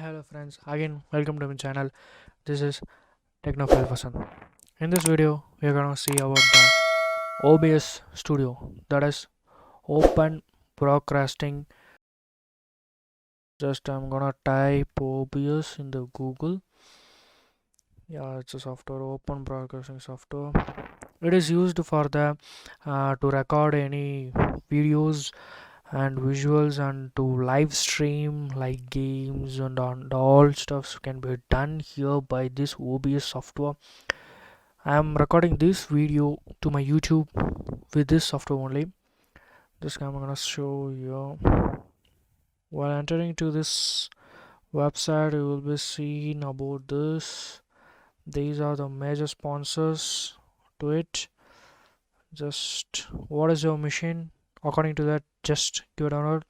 Hello friends, again welcome to my channel. This is Techno5%. In this video we are gonna see about the OBS Studio, that is Open Broadcasting. Just I'm gonna type OBS in the Google. Yeah, it's a software, Open Broadcasting software. It is used for the to record any videos and visuals and to live stream like games and all stuffs can be done here by this OBS software. I am recording this video to my YouTube with this software only. This I'm gonna show you. While entering to this website, you will be seeing about this. These are the major sponsors to it. Just what is your machine? According to that, just give a download.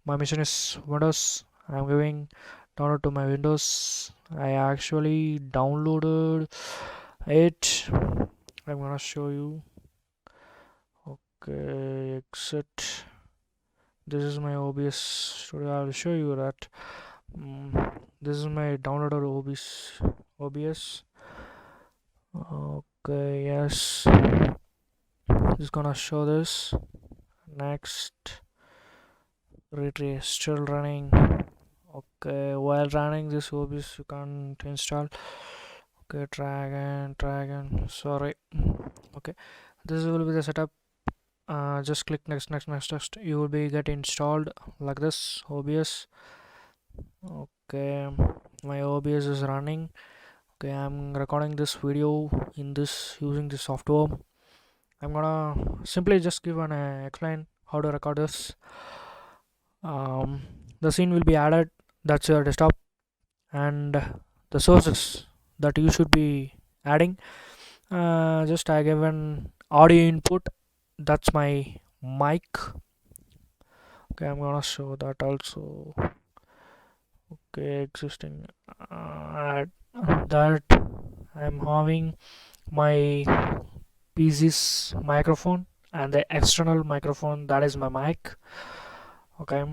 My machine is Windows. I'm giving download to my Windows. I actually downloaded it. I'm gonna show you. Okay, exit. This is my OBS Studio. I'll show you that. This is my downloaded OBS. Okay, yes. It's gonna show this. Next, retrieve still running. Okay, while running this OBS you can't install. Okay, drag and sorry. Okay, this will be the setup. Just click next. You will be get installed like this OBS. Okay, my OBS is running. Okay, I'm recording this video in this using this software. I'm gonna simply just give an explain how to record this. The scene will be added, that's your desktop, and the sources that you should be adding. Just I give an audio input, that's my mic. Okay, I'm gonna show that also. Okay, existing that I'm having my PC's microphone and the external microphone, that is my mic. Okay,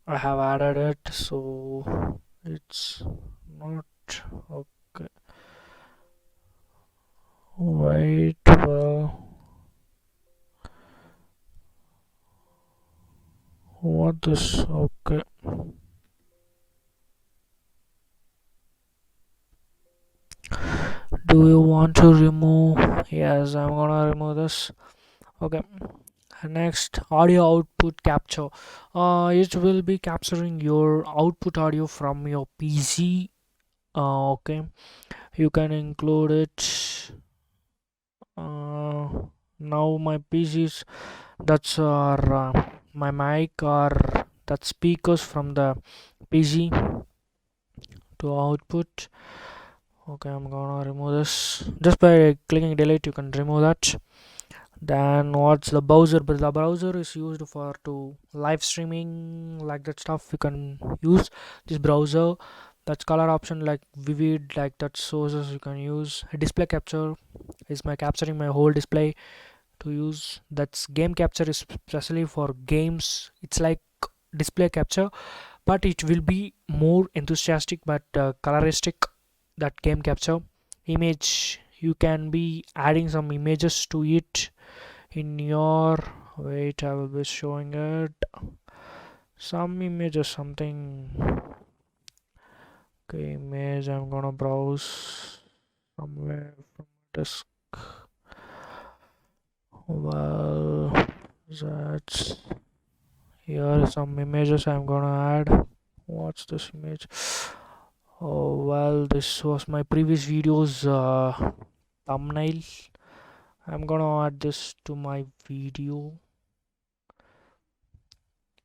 I have added it, so it's not okay. Wait, well, what this? Okay, do you want to remove? Yes, I'm gonna remove this. Okay, next, audio output capture. It will be capturing your output audio from your PC. Okay, you can include it. Now my PCs, that's my mic or that speakers from the PC to output. Okay, I'm gonna remove this. Just by clicking delete you can remove that. Then what's the browser? But the browser is used for to live streaming like that stuff. You can use this browser. That's color option like vivid, like that sources you can use. Display capture is my capturing my whole display to use. That's game capture is especially for games. It's like display capture, but it will be more enthusiastic but coloristic. That game capture image, you can be adding some images to it in your, wait, I will be showing it some images, something. Okay, image, I'm gonna browse somewhere from disk. Well, that's here some images I'm gonna add. What's this image? Oh well, this was my previous videos thumbnail. I'm gonna add this to my video.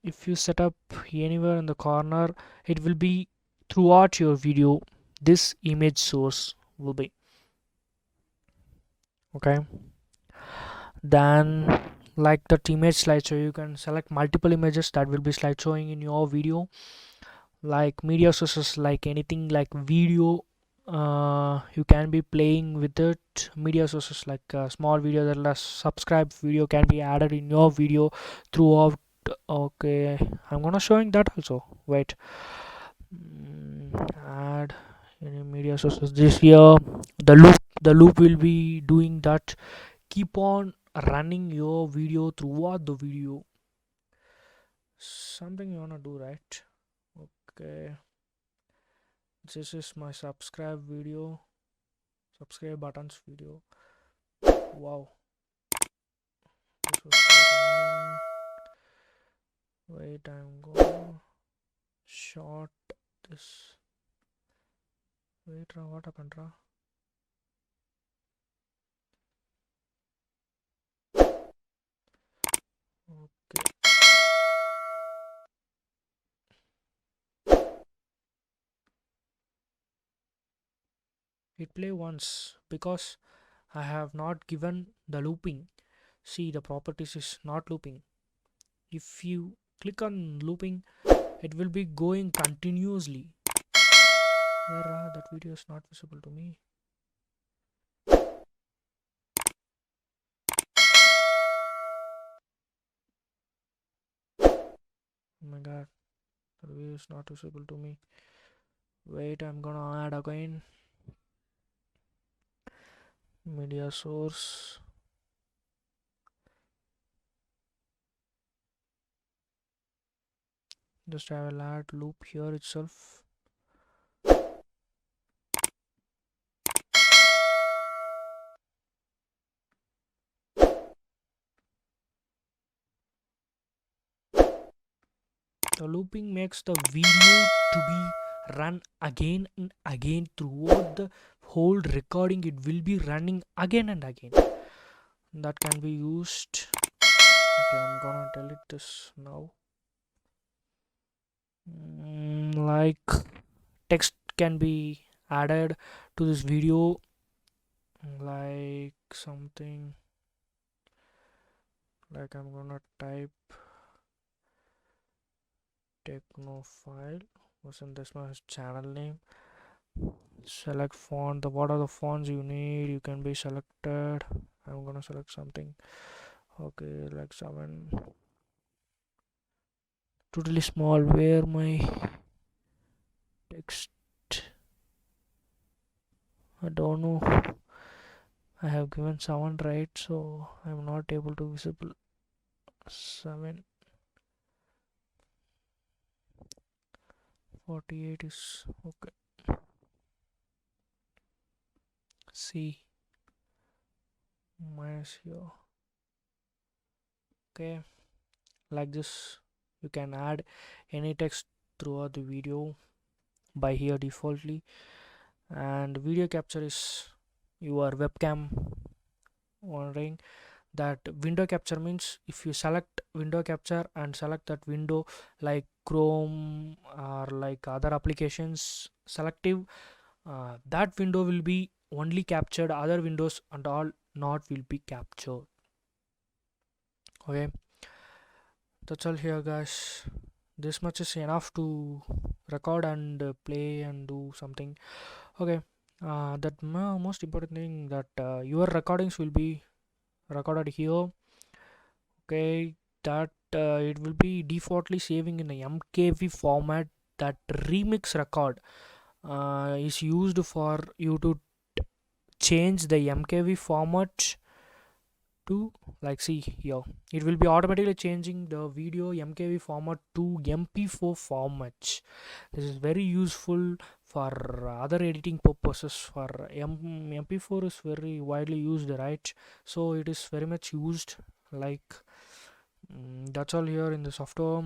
If you set up anywhere in the corner, it will be throughout your video. This image source will be okay. Then like that image slideshow, you can select multiple images that will be slideshowing in your video. Like media sources, like anything like video, you can be playing with it. Media sources like small video, that last subscribe video can be added in your video throughout. Okay, I'm gonna showing that also. Wait, Add any media sources. This year the loop will be doing that. Keep on running your video throughout the video. Something you wanna do, right? Okay, this is my subscribe buttons video. Wow, this was running. Wait, I'm gonna short this. Wait, what happened, ra? Okay, it play once because I have not given the looping. See, the properties is not looping. If you click on looping, it will be going continuously. Where that video is not visible to me. Oh my god, the video is not visible to me. Wait, I'm gonna add again. Media source. Just I will add loop here itself. The looping makes the video to be run again and again throughout the whole recording. It will be running again and again. That can be used. Okay, I'm gonna delete this now. Like text can be added to this video, like something like I'm gonna type techno file. Wasn't this my channel name? Select font. What are the fonts you need? You can be selected. I'm gonna select something. Okay, like 7. Totally small. Where my text? I don't know. I have given 7 right, so I'm not able to visible 7. 48 is okay. C minus here. Okay, like this. You can add any text throughout the video by here defaultly, and video capture is your webcam. Wondering that window capture means if you select window capture and select that window like Chrome or like other applications selective, that window will be only captured, other windows and all not will be captured. Okay, that's all here guys. This much is enough to record and play and do something. Okay, that most important thing that your recordings will be recorded here. Okay, that it will be defaultly saving in a mkv format. That remix record is used for you to change the mkv format to, like, see here, it will be automatically changing the video mkv format to mp4 format. This is very useful for other editing purposes. For mp4 is very widely used, right? So it is very much used. Like, that's all here in the software.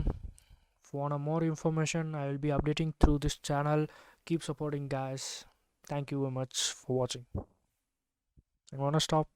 For more information, I will be updating through this channel. Keep supporting guys. Thank you very much for watching. I wanna stop.